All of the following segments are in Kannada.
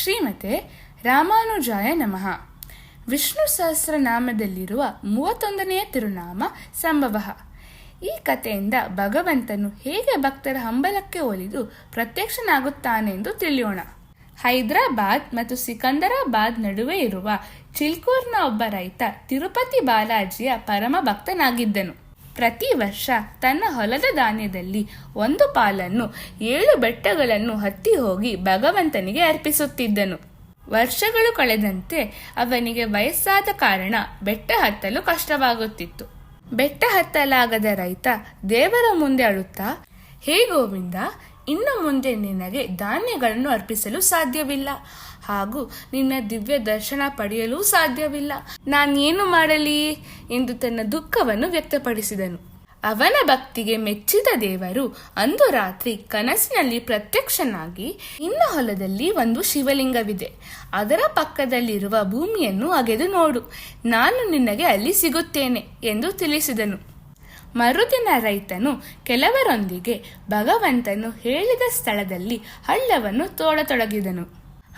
ಶ್ರೀಮತೆ ರಾಮಾನುಜಾಯ ನಮಃ. ವಿಷ್ಣು ಸಹಸ್ರನಾಮದಲ್ಲಿರುವ 31ನೆಯ ತಿರುನಾಮ ಸಂಭವ. ಈ ಕಥೆಯಿಂದ ಭಗವಂತನು ಹೇಗೆ ಭಕ್ತರ ಹಂಬಲಕ್ಕೆ ಒಲಿದು ಪ್ರತ್ಯಕ್ಷನಾಗುತ್ತಾನೆಂದು ತಿಳಿಯೋಣ. ಹೈದರಾಬಾದ್ ಮತ್ತು ಸಿಕಂದರಾಬಾದ್ ನಡುವೆ ಇರುವ ಚಿಲ್ಕೂರ್ನ ಒಬ್ಬ ರೈತ ತಿರುಪತಿ ಬಾಲಾಜಿಯ ಪರಮ ಭಕ್ತನಾಗಿದ್ದನು. ಪ್ರತಿ ವರ್ಷ ತನ್ನ ಹೊಲದ ಧಾನ್ಯದಲ್ಲಿ ಒಂದು ಪಾಲನ್ನು 7 ಬೆಟ್ಟಗಳನ್ನು ಹತ್ತಿ ಹೋಗಿ ಭಗವಂತನಿಗೆ ಅರ್ಪಿಸುತ್ತಿದ್ದನು. ವರ್ಷಗಳು ಕಳೆದಂತೆ ಅವನಿಗೆ ವಯಸ್ಸಾದ ಕಾರಣ ಬೆಟ್ಟ ಹತ್ತಲು ಕಷ್ಟವಾಗುತ್ತಿತ್ತು. ಬೆಟ್ಟ ಹತ್ತಲಾಗದ ರೈತ ದೇವರ ಮುಂದೆ ಅಳುತ್ತಾ, ಹೇ ಗೋವಿಂದ, ಇನ್ನು ಮುಂದೆ ನಿನಗೆ ಧಾನ್ಯಗಳನ್ನು ಅರ್ಪಿಸಲು ಸಾಧ್ಯವಿಲ್ಲ, ಹಾಗೂ ನಿನ್ನ ದಿವ್ಯ ದರ್ಶನ ಪಡೆಯಲು ಸಾಧ್ಯವಿಲ್ಲ. ನಾನೇನು ಮಾಡಲಿ ಎಂದು ತನ್ನ ದುಃಖವನ್ನು ವ್ಯಕ್ತಪಡಿಸಿದನು. ಅವನ ಭಕ್ತಿಗೆ ಮೆಚ್ಚಿದ ದೇವರು ಅಂದು ರಾತ್ರಿ ಕನಸಿನಲ್ಲಿ ಪ್ರತ್ಯಕ್ಷನಾಗಿ, ನಿನ್ನ ಹೊಲದಲ್ಲಿ ಒಂದು ಶಿವಲಿಂಗವಿದೆ, ಅದರ ಪಕ್ಕದಲ್ಲಿರುವ ಭೂಮಿಯನ್ನು ಅಗೆದು ನೋಡು, ನಾನು ನಿನಗೆ ಅಲ್ಲಿ ಸಿಗುತ್ತೇನೆ ಎಂದು ತಿಳಿಸಿದನು. ಮರುದಿನ ರೈತನು ಕೆಲವರೊಂದಿಗೆ ಭಗವಂತನು ಹೇಳಿದ ಸ್ಥಳದಲ್ಲಿ ಹಳ್ಳವನ್ನು ತೋಡತೊಡಗಿದನು.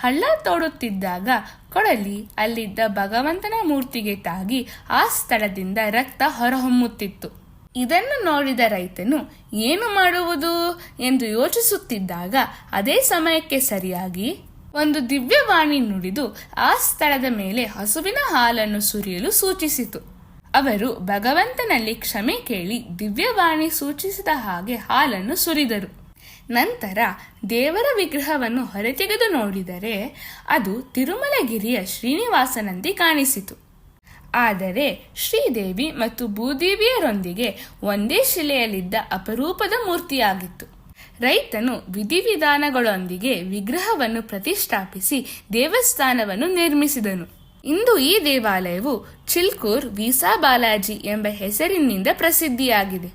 ಹಳ್ಳ ತೋಡುತ್ತಿದ್ದಾಗ ಕೊಡಲಿ ಅಲ್ಲಿದ್ದ ಭಗವಂತನ ಮೂರ್ತಿಗೆ ತಾಗಿ ಆ ಸ್ಥಳದಿಂದ ರಕ್ತ ಹೊರಹೊಮ್ಮುತ್ತಿತ್ತು. ಇದನ್ನು ನೋಡಿದ ರೈತನು ಏನು ಮಾಡುವುದು ಎಂದು ಯೋಚಿಸುತ್ತಿದ್ದಾಗ ಅದೇ ಸಮಯಕ್ಕೆ ಸರಿಯಾಗಿ ಒಂದು ದಿವ್ಯವಾಣಿ ನುಡಿದು ಆ ಸ್ಥಳದ ಮೇಲೆ ಹಸುವಿನ ಹಾಲನ್ನು ಸುರಿಯಲು ಸೂಚಿಸಿತು. ಅವರು ಭಗವಂತನಲ್ಲಿ ಕ್ಷಮೆ ಕೇಳಿ ದಿವ್ಯವಾಣಿ ಸೂಚಿಸಿದ ಹಾಗೆ ಹಾಲನ್ನು ಸುರಿದರು. ನಂತರ ದೇವರ ವಿಗ್ರಹವನ್ನು ಹೊರತೆಗೆದು ನೋಡಿದರೆ ಅದು ತಿರುಮಲಗಿರಿಯ ಶ್ರೀನಿವಾಸನಂತೆ ಕಾಣಿಸಿತು. ಆದರೆ ಶ್ರೀದೇವಿ ಮತ್ತು ಭೂದೇವಿಯರೊಂದಿಗೆ ಒಂದೇ ಶಿಲೆಯಲ್ಲಿದ್ದ ಅಪರೂಪದ ಮೂರ್ತಿಯಾಗಿತ್ತು. ರೈತನು ವಿಧಿವಿಧಾನಗಳೊಂದಿಗೆ ವಿಗ್ರಹವನ್ನು ಪ್ರತಿಷ್ಠಾಪಿಸಿ ದೇವಸ್ಥಾನವನ್ನು ನಿರ್ಮಿಸಿದನು. ಇಂದು ಈ ದೇವಾಲಯವು ಚಿಲ್ಕೂರ್ ವೀಸಾ ಬಾಲಾಜಿ ಎಂಬ ಹೆಸರಿನಿಂದ ಪ್ರಸಿದ್ಧಿಯಾಗಿದೆ.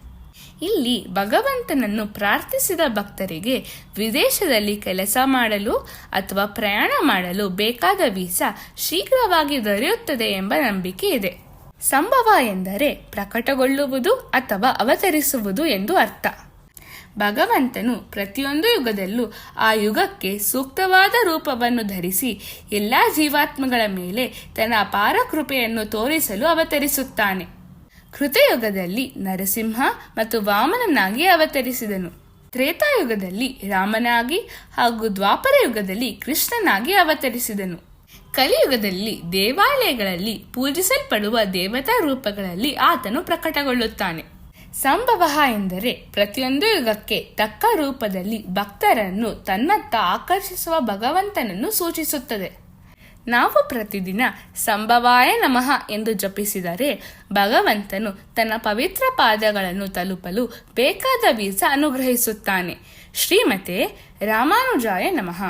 ಇಲ್ಲಿ ಭಗವಂತನನ್ನು ಪ್ರಾರ್ಥಿಸಿದ ಭಕ್ತರಿಗೆ ವಿದೇಶದಲ್ಲಿ ಕೆಲಸ ಮಾಡಲು ಅಥವಾ ಪ್ರಯಾಣ ಮಾಡಲು ಬೇಕಾದ ವೀಸಾ ಶೀಘ್ರವಾಗಿ ದೊರೆಯುತ್ತದೆ ಎಂಬ ನಂಬಿಕೆ ಇದೆ. ಸಂಭವ ಎಂದರೆ ಪ್ರಕಟಗೊಳ್ಳುವುದು ಅಥವಾ ಅವತರಿಸುವುದು ಎಂದು ಅರ್ಥ. ಭಗವಂತನು ಪ್ರತಿಯೊಂದು ಯುಗದಲ್ಲೂ ಆ ಯುಗಕ್ಕೆ ಸೂಕ್ತವಾದ ರೂಪವನ್ನು ಧರಿಸಿ ಎಲ್ಲಾ ಜೀವಾತ್ಮಗಳ ಮೇಲೆ ತನ್ನ ಅಪಾರ ಕೃಪೆಯನ್ನು ತೋರಿಸಲು ಅವತರಿಸುತ್ತಾನೆ. ಕೃತಯುಗದಲ್ಲಿ ನರಸಿಂಹ ಮತ್ತು ವಾಮನನಾಗಿ ಅವತರಿಸಿದನು. ತ್ರೇತಾಯುಗದಲ್ಲಿ ರಾಮನಾಗಿ ಹಾಗೂ ದ್ವಾಪರ ಯುಗದಲ್ಲಿ ಕೃಷ್ಣನಾಗಿ ಅವತರಿಸಿದನು. ಕಲಿಯುಗದಲ್ಲಿ ದೇವಾಲಯಗಳಲ್ಲಿ ಪೂಜಿಸಲ್ಪಡುವ ದೇವತಾ ರೂಪಗಳಲ್ಲಿ ಆತನು ಪ್ರಕಟಗೊಳ್ಳುತ್ತಾನೆ. ಸಂಭವ ಎಂದರೆ ಪ್ರತಿಯೊಂದು ಯುಗಕ್ಕೆ ತಕ್ಕ ರೂಪದಲ್ಲಿ ಭಕ್ತರನ್ನು ತನ್ನತ್ತ ಆಕರ್ಷಿಸುವ ಭಗವಂತನನ್ನು ಸೂಚಿಸುತ್ತದೆ. ನಾವು ಪ್ರತಿದಿನ ಸಂಭವಾಯ ನಮಃ ಎಂದು ಜಪಿಸಿದರೆ ಭಗವಂತನು ತನ್ನ ಪವಿತ್ರ ಪಾದಗಳನ್ನು ತಲುಪಲು ಬೇಕಾದ ವೀಸಾ ಅನುಗ್ರಹಿಸುತ್ತಾನೆ. ಶ್ರೀಮತೆ ರಾಮಾನುಜಾಯ ನಮಃ.